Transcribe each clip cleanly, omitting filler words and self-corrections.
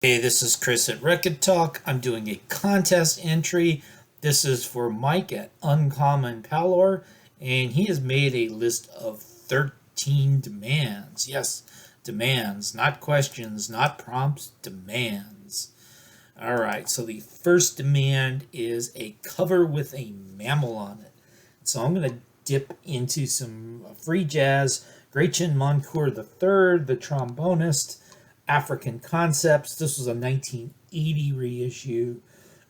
Hey, this is Chris at Rekkid Talk. I'm doing a contest entry. This is for Mike at Uncommon Pallor, and he has made a list of 13 demands. Yes, demands, not questions, not prompts, demands. All right, so the first demand is a cover with a mammal on it. So I'm going to dip into some free jazz. Gretchen Moncour III, the trombonist, African Concepts. This was a 1980 reissue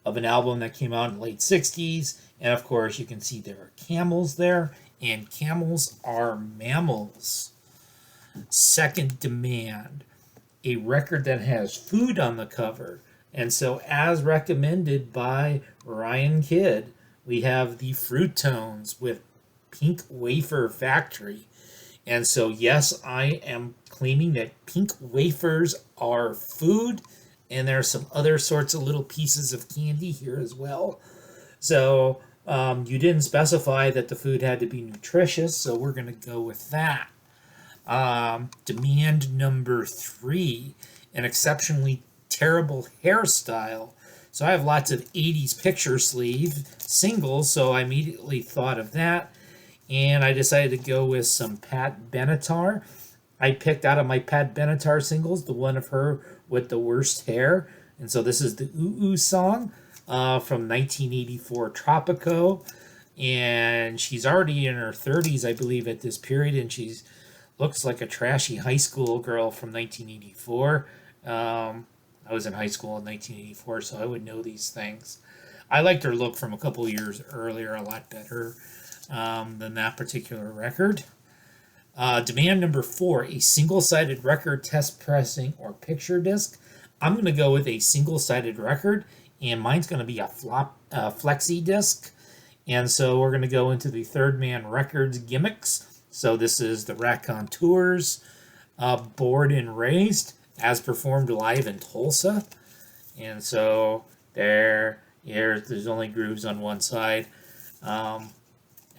of an album that came out in the late 60s. And of course, you can see there are camels there, and camels are mammals. Second demand, a record that has food on the cover. And so, as recommended by Ryan Kidd, we have the Fruit Tones with Pink Wafer Factory. And so, yes, I am claiming that pink wafers are food, and there are some other sorts of little pieces of candy here as well. So, you didn't specify that the food had to be nutritious, so we're going to go with that. Demand number 3, an exceptionally terrible hairstyle. So I have lots of 80s picture sleeve singles, so I immediately thought of that. And I decided to go with some Pat Benatar. I picked out of my Pat Benatar singles the one of her with the worst hair. And so this is the Ooh Ooh song from 1984 Tropico. And she's already in her 30s, I believe, at this period. And she's looks like a trashy high school girl from 1984. I was in high school in 1984, so I would know these things. I liked her look from a couple years earlier a lot better than that particular record. Demand number 4, a single-sided record test pressing or picture disc. I'm going to go with a single-sided record, and mine's going to be a flexi disc. And so we're going to go into the Third Man Records gimmicks. So this is the Raconteurs, Bored and Raised, as performed live in Tulsa. And so there's only grooves on one side.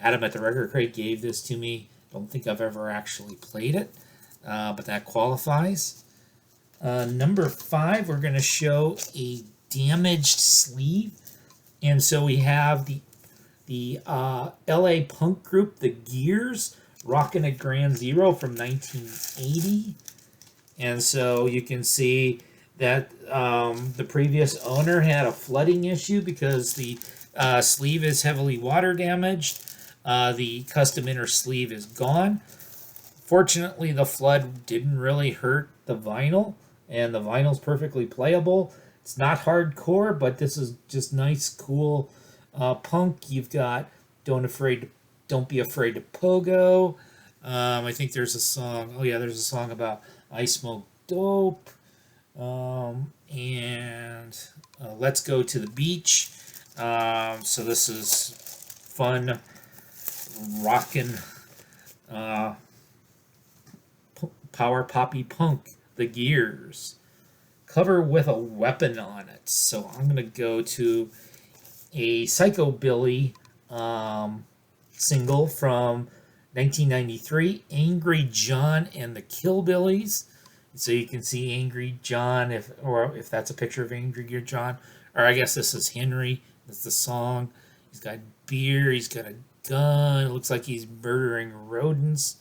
Adam at the Record Crate gave this to me. Don't think I've ever actually played it, but that qualifies. Number 5, we're going to show a damaged sleeve. And so we have the LA punk group, The Gears, rocking a Grand Zero from 1980. And so you can see that the previous owner had a flooding issue because the sleeve is heavily water damaged. The custom inner sleeve is gone. Fortunately, the flood didn't really hurt the vinyl, and the vinyl's perfectly playable. It's not hardcore, but this is just nice, cool punk. You've got Don't Be Afraid to Pogo. I think there's a song. Oh yeah, there's a song about I Smoke Dope. And Let's Go to the Beach. So this is fun, rockin', power poppy punk. The Gears. Cover with a weapon on it. So I'm gonna go to a Psychobilly single from 1993, Angry John and the Killbillies. So you can see Angry John, if that's a picture of Angry John, or I guess this is Henry. That's the song. He's got beer. He's got a gun. It looks like he's murdering rodents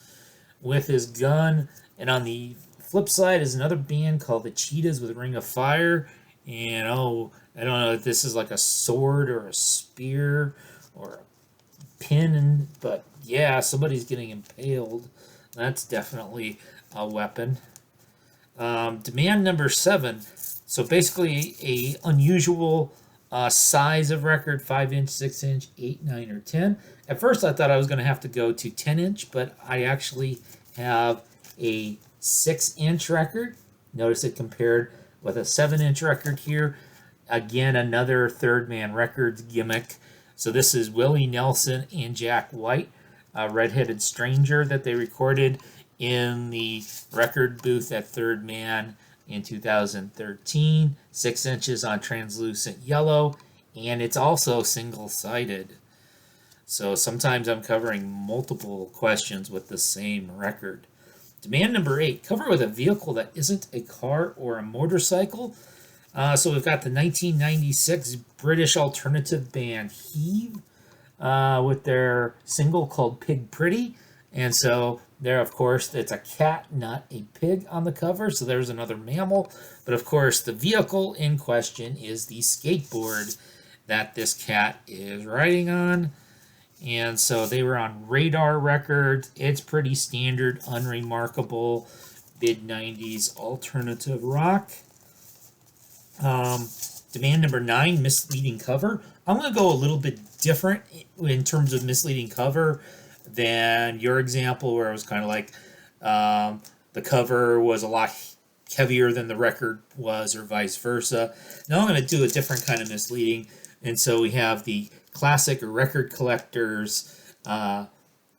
with his gun. And on the flip side is another band called the Cheetahs with Ring of Fire. And I don't know if this is like a sword or a spear or a pin, but yeah, somebody's getting impaled. That's definitely a weapon. Demand number 7. So basically a unusual size of record, 5-inch, 6-inch, 8, 9, or 10. At first I thought I was going to have to go to 10-inch, but I actually have a 6-inch record. Notice it compared with a 7-inch record here. Again, another Third Man Records gimmick. So this is Willie Nelson and Jack White, a Red-Headed Stranger that they recorded in the record booth at Third Man in 2013. 6 inches on translucent yellow, and it's also single-sided. So sometimes I'm covering multiple questions with the same record. Demand number 8, cover with a vehicle that isn't a car or a motorcycle. So we've got the 1996 British alternative band Heave with their single called Pig Pretty. And so there, of course, it's a cat, not a pig on the cover. So there's another mammal. But of course, the vehicle in question is the skateboard that this cat is riding on. And so they were on Radar Records. It's pretty standard, unremarkable, mid 90s alternative rock. Demand number 9, misleading cover. I'm going to go a little bit different in terms of misleading cover than your example, where it was kind of like the cover was a lot heavier than the record was, or vice versa. Now I'm going to do a different kind of misleading. And so we have the classic record collectors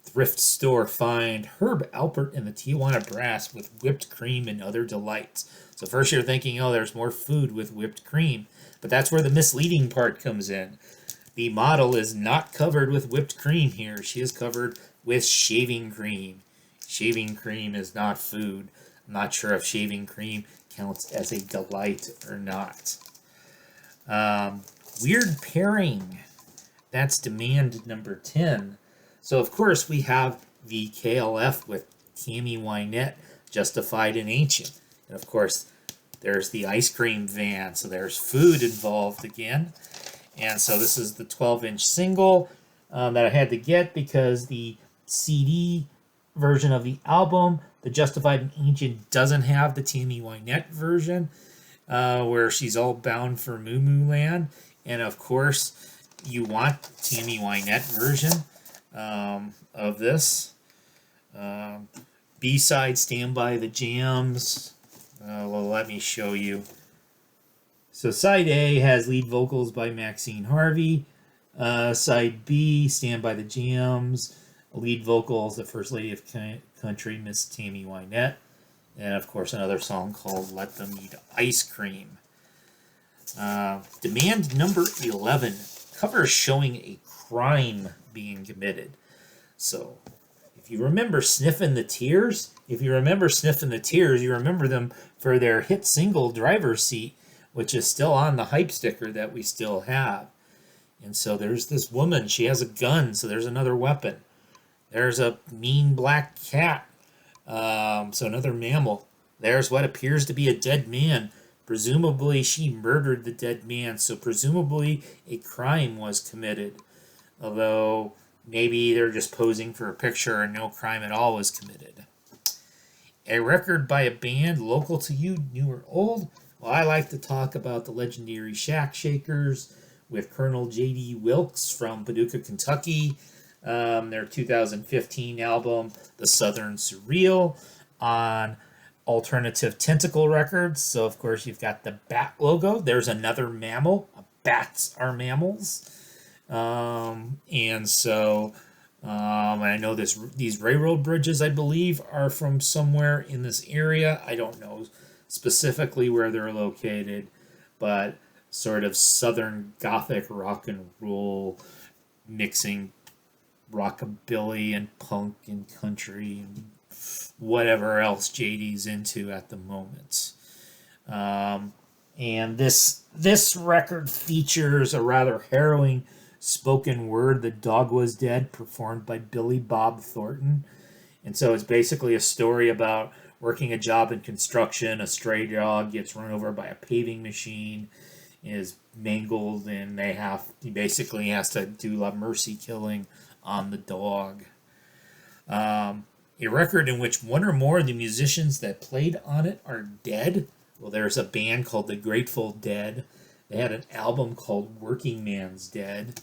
thrift store find Herb Alpert and the Tijuana Brass with whipped cream and other delights. So first you're thinking, oh, there's more food with whipped cream. But that's where the misleading part comes in. The model is not covered with whipped cream here. She is covered with shaving cream. Shaving cream is not food. I'm not sure if shaving cream counts as a delight or not. Weird pairing. That's demand number 10. So, of course, we have the KLF with Tammy Wynette, Justified and Ancient. And, of course, there's the ice cream van. So there's food involved again. And so this is the 12-inch single that I had to get because the CD version of the album, the Justified and Ancient, doesn't have the Tammy Wynette version where she's all bound for Moo Moo Land. And, of course, you want Tammy Wynette version of this. B-side, Stand By the Jams. Well, let me show you. So side A has lead vocals by Maxine Harvey. Side B, Stand By the Jams. Lead vocals, the First Lady of Country, Miss Tammy Wynette. And, of course, another song called Let Them Eat Ice Cream. Demand number 11. Cover showing a crime being committed. So, if you remember Sniffin' the Tears, you remember them for their hit single Driver's Seat, which is still on the hype sticker that we still have. And so there's this woman, she has a gun, so there's another weapon. There's a mean black cat, so another mammal. There's what appears to be a dead man. Presumably she murdered the dead man, so presumably a crime was committed. Although maybe they're just posing for a picture and no crime at all was committed. A record by a band local to you, new or old. Well, I like to talk about the legendary Shack Shakers with Colonel J.D. Wilkes from Paducah, Kentucky. Their 2015 album, The Southern Surreal, on Alternative Tentacle Records. So, of course, you've got the bat logo. There's another mammal. Bats are mammals. And so I know these railroad bridges, I believe, are from somewhere in this area. I don't know specifically where they're located, but sort of Southern Gothic rock and roll, mixing rockabilly and punk and country and whatever else JD's into at the moment. And this record features a rather harrowing spoken word, The Dog Was Dead, performed by Billy Bob Thornton. And so it's basically a story about working a job in construction. A stray dog gets run over by a paving machine, is mangled, and he basically has to do a mercy killing on the dog. A record in which one or more of the musicians that played on it are dead. Well, there's a band called The Grateful Dead. They had an album called Working Man's Dead.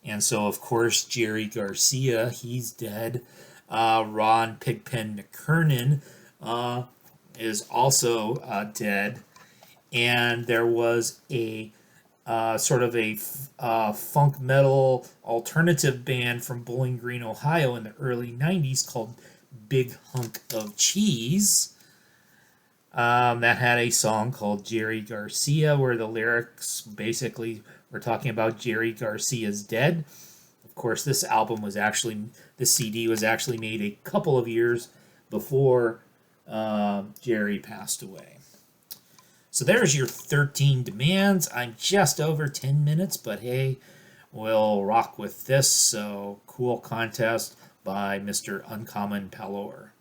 And so, of course, Jerry Garcia, he's dead. Ron Pigpen McKernan is also dead. And there was a sort of a funk metal alternative band from Bowling Green, Ohio in the early 90s called Big Hunk of Cheese. That had a song called Jerry Garcia, where the lyrics basically were talking about Jerry Garcia's dead. Of course, this CD was actually made a couple of years before Jerry passed away. So there's your 13 demands. I'm just over 10 minutes, but hey, we'll rock with this. So cool contest by Mr. Uncommon Pallor.